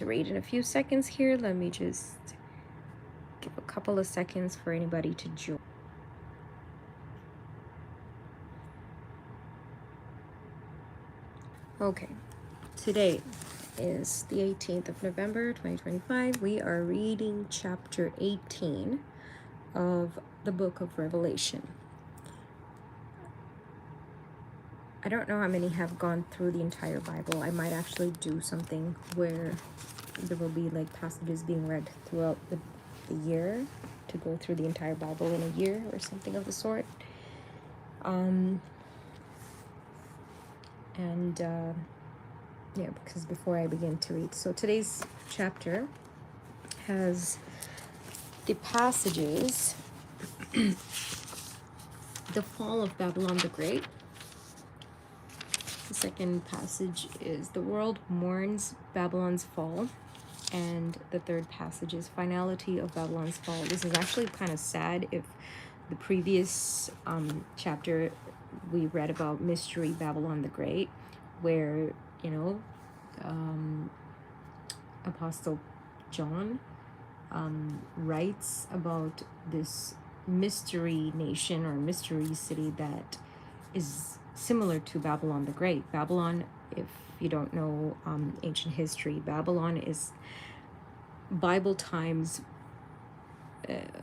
to read in a few seconds here. Let me just give a couple of seconds for anybody to join. Okay, today is the 18th of November 2025. We are reading chapter 18 of the book of Revelation. I don't know how many have gone through the entire Bible. I might actually do something where there will be like passages being read throughout the year, to go through the entire Bible in a year or something of the sort. Yeah, because before I begin to read, so today's chapter has the passages the fall of Babylon the Great. The second passage is the world mourns Babylon's fall, and the third passage is finality of Babylon's fall. This is actually kind of sad. If the previous chapter we read about mystery Babylon the Great, where Apostle John writes about this mystery nation or mystery city that is similar to Babylon the Great. Babylon, if you don't know ancient history, Babylon is Bible times.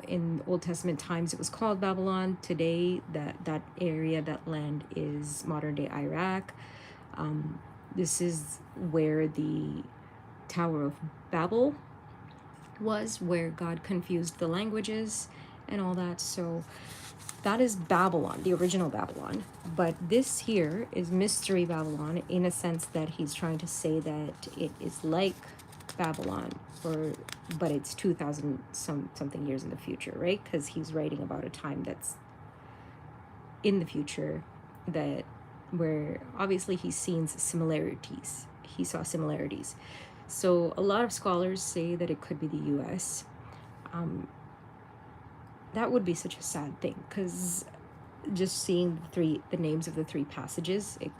In Old Testament times it was called Babylon. Today that area, that land, is modern day Iraq. This is where the Tower of Babel was, where God confused the languages and all that. So that is Babylon, the original Babylon. But this here is Mystery Babylon, in a sense that he's trying to say that it is like Babylon, but it's 2,000 something years in the future, right? Because he's writing about a time that's in the future, that where obviously he sees similarities. He saw similarities. So a lot of scholars say that it could be the U.S. That would be such a sad thing, because just seeing the names of the three passages, it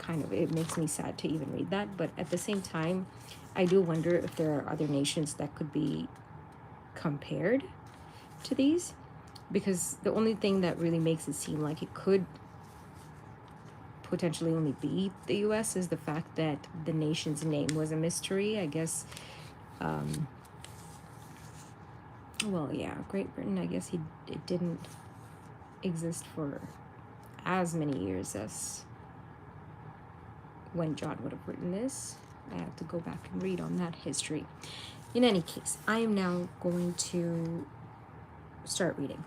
makes me sad to even read that. But at the same time, I do wonder if there are other nations that could be compared to these, because the only thing that really makes it seem like it could potentially only be the US is the fact that the nation's name was a mystery, I guess. Well, yeah, Great Britain, I guess it didn't exist for as many years as when John would have written this. I have to go back and read on that history. In any case, I am now going to start reading.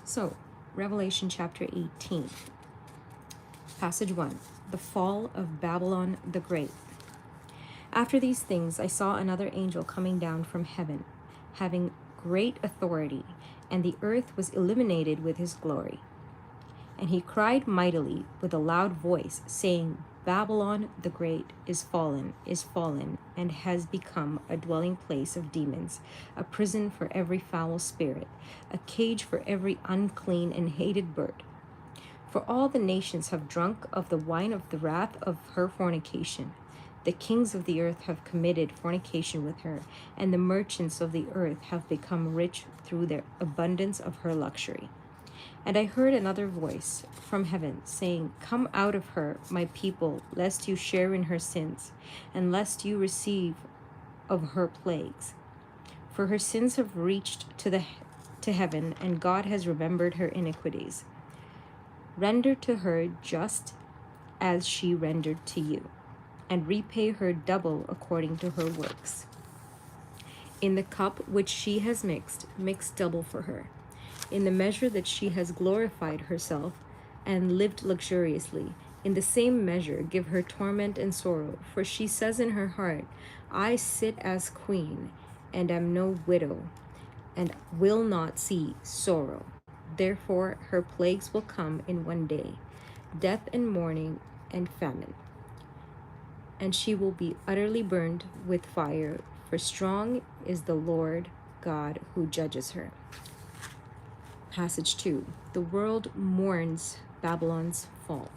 So, Revelation chapter 18. Passage 1. The fall of Babylon the Great. After these things, I saw another angel coming down from heaven, having great authority, and the earth was illuminated with his glory. And he cried mightily with a loud voice, saying, Babylon the Great is fallen, and has become a dwelling place of demons, a prison for every foul spirit, a cage for every unclean and hated bird. For all the nations have drunk of the wine of the wrath of her fornication. The kings of the earth have committed fornication with her, and the merchants of the earth have become rich through their abundance of her luxury. And I heard another voice from heaven saying, Come out of her, my people, lest you share in her sins, and lest you receive of her plagues. For her sins have reached to heaven, and God has remembered her iniquities. Render to her just as she rendered to you, and repay her double according to her works. In the cup which she has mix double for her. In the measure that she has glorified herself and lived luxuriously, in the same measure give her torment and sorrow. For she says in her heart, I sit as queen, and am no widow, and will not see sorrow. Therefore her plagues will come in one day, death and mourning and famine. And she will be utterly burned with fire, for strong is the Lord God who judges her. Passage 2. The world mourns Babylon's fall.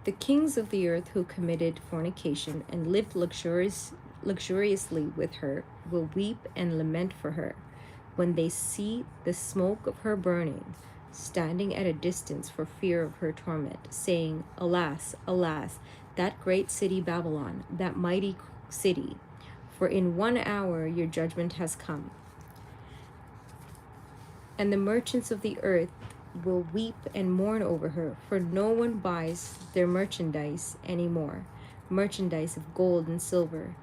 The kings of the earth who committed fornication and lived luxuriously with her will weep and lament for her when they see the smoke of her burning, standing at a distance for fear of her torment, saying, Alas, alas, that great city Babylon, that mighty city, for in 1 hour your judgment has come. And the merchants of the earth will weep and mourn over her, for no one buys their merchandise any more, merchandise of gold and silver,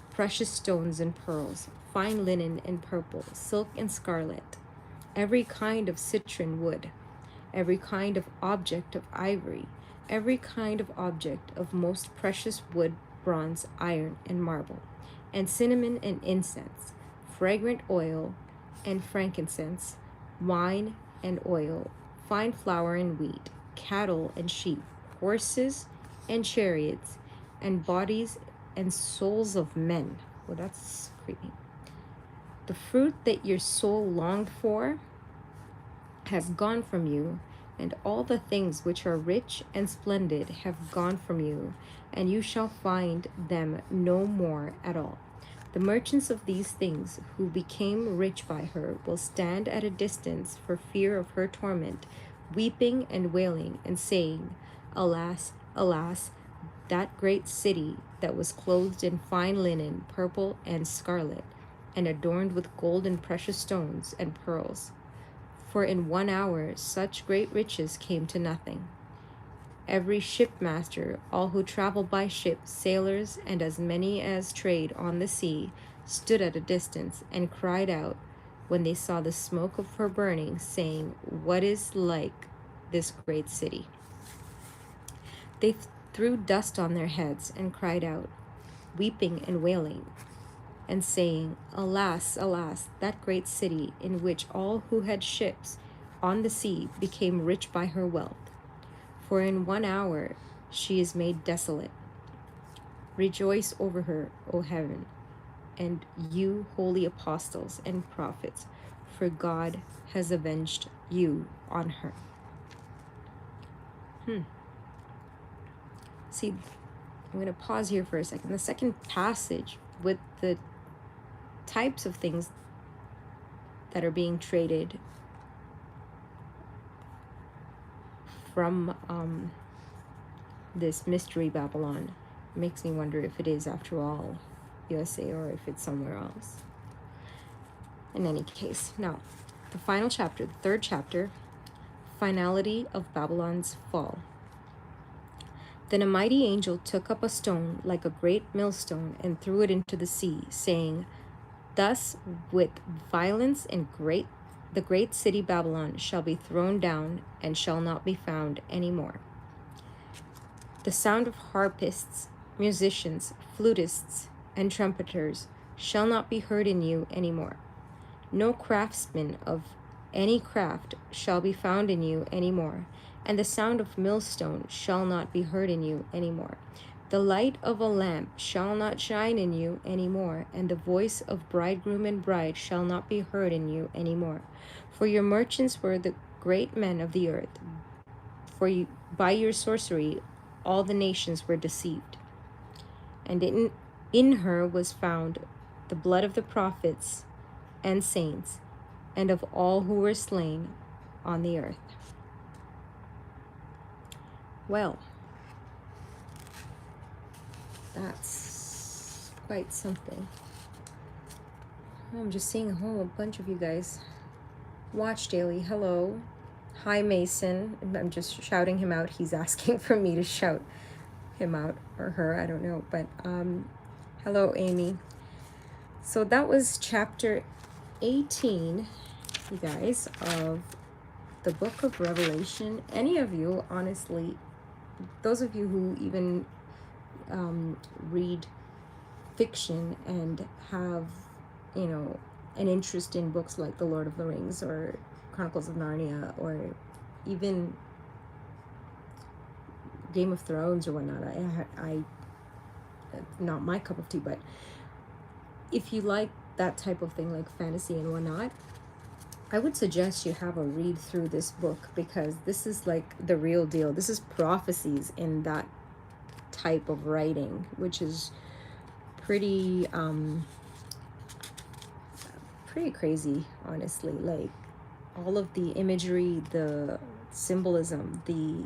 precious stones and pearls, fine linen and purple, silk and scarlet, every kind of citron wood, every kind of object of ivory, every kind of object of most precious wood, bronze, iron, and marble, and cinnamon and incense, fragrant oil and frankincense, wine and oil, fine flour and wheat, cattle and sheep, horses and chariots, and bodies and souls of men. Well, that's creepy. The fruit that your soul longed for has gone from you, and all the things which are rich and splendid have gone from you, and you shall find them no more at all. The merchants of these things who became rich by her will stand at a distance for fear of her torment, weeping and wailing and saying, Alas, alas, that great city that was clothed in fine linen, purple and scarlet, and adorned with gold and precious stones and pearls. For in 1 hour such great riches came to nothing. Every shipmaster, all who travel by ship, sailors, and as many as trade on the sea, stood at a distance and cried out when they saw the smoke of her burning, saying, What is like this great city? They threw dust on their heads and cried out, weeping and wailing, and saying, Alas, alas, that great city in which all who had ships on the sea became rich by her wealth. For in 1 hour she is made desolate. Rejoice over her, O heaven, and you holy apostles and prophets, for God has avenged you on her. See, I'm going to pause here for a second. The second passage with the types of things that are being traded from this mystery Babylon makes me wonder if it is, after all, USA or if it's somewhere else. In any case, now, the final chapter, the third chapter, Finality of Babylon's Fall. Then a mighty angel took up a stone like a great millstone and threw it into the sea, saying, Thus with violence and the great city Babylon shall be thrown down and shall not be found any more. The sound of harpists, musicians, flutists, and trumpeters shall not be heard in you any more. No craftsman of any craft shall be found in you any more, and the sound of millstone shall not be heard in you any more. The light of a lamp shall not shine in you any more, and the voice of bridegroom and bride shall not be heard in you any more. For your merchants were the great men of the earth. For you, by your sorcery all the nations were deceived. And in her was found the blood of the prophets and saints, and of all who were slain on the earth. Well, that's quite something. I'm just seeing a whole bunch of you guys. Watch daily. Hello. Hi, Mason. I'm just shouting him out. He's asking for me to shout him out, or her, I don't know. But hello, Amy. So that was chapter 18, you guys, of the book of Revelation. Any of you, honestly, those of you who even read fiction and have, you know, an interest in books like The Lord of the Rings or Chronicles of Narnia or even Game of Thrones or whatnot, I not my cup of tea, but if you like that type of thing, like fantasy and whatnot, I would suggest you have a read through this book, because this is like the real deal. This is prophecies in that type of writing, which is pretty pretty crazy, honestly. Like, all of the imagery, the symbolism, the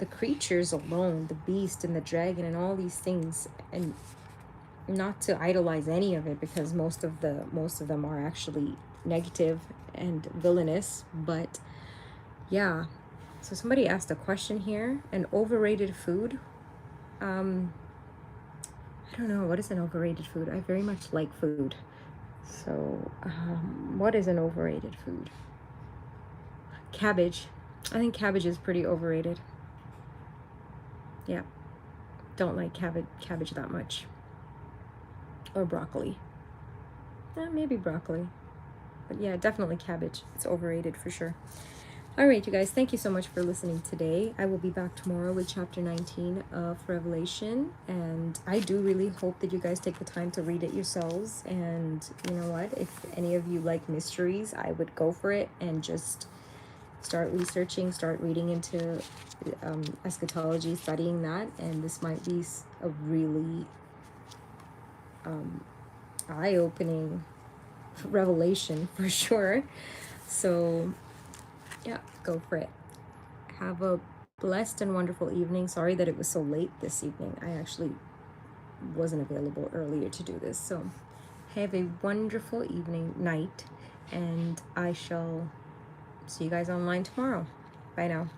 creatures alone, the beast and the dragon and all these things, and not to idolize any of it, because most of them are actually negative and villainous. But yeah, so somebody asked a question here: an overrated food. I don't know, what is an overrated food? I very much like food. So what is an overrated food? Cabbage. I think cabbage is pretty overrated. Yeah, don't like cabbage that much. Or broccoli. Maybe broccoli. But yeah, definitely cabbage. It's overrated for sure. All right, you guys, thank you so much for listening today. I will be back tomorrow with chapter 19 of Revelation. And I do really hope that you guys take the time to read it yourselves. And you know what? If any of you like mysteries, I would go for it and just start researching, start reading into eschatology, studying that. And this might be a really eye-opening revelation for sure. So yeah, go for it. Have a blessed and wonderful evening. Sorry that it was so late this evening. I actually wasn't available earlier to do this. So have a wonderful night, and I shall see you guys online tomorrow. Bye now.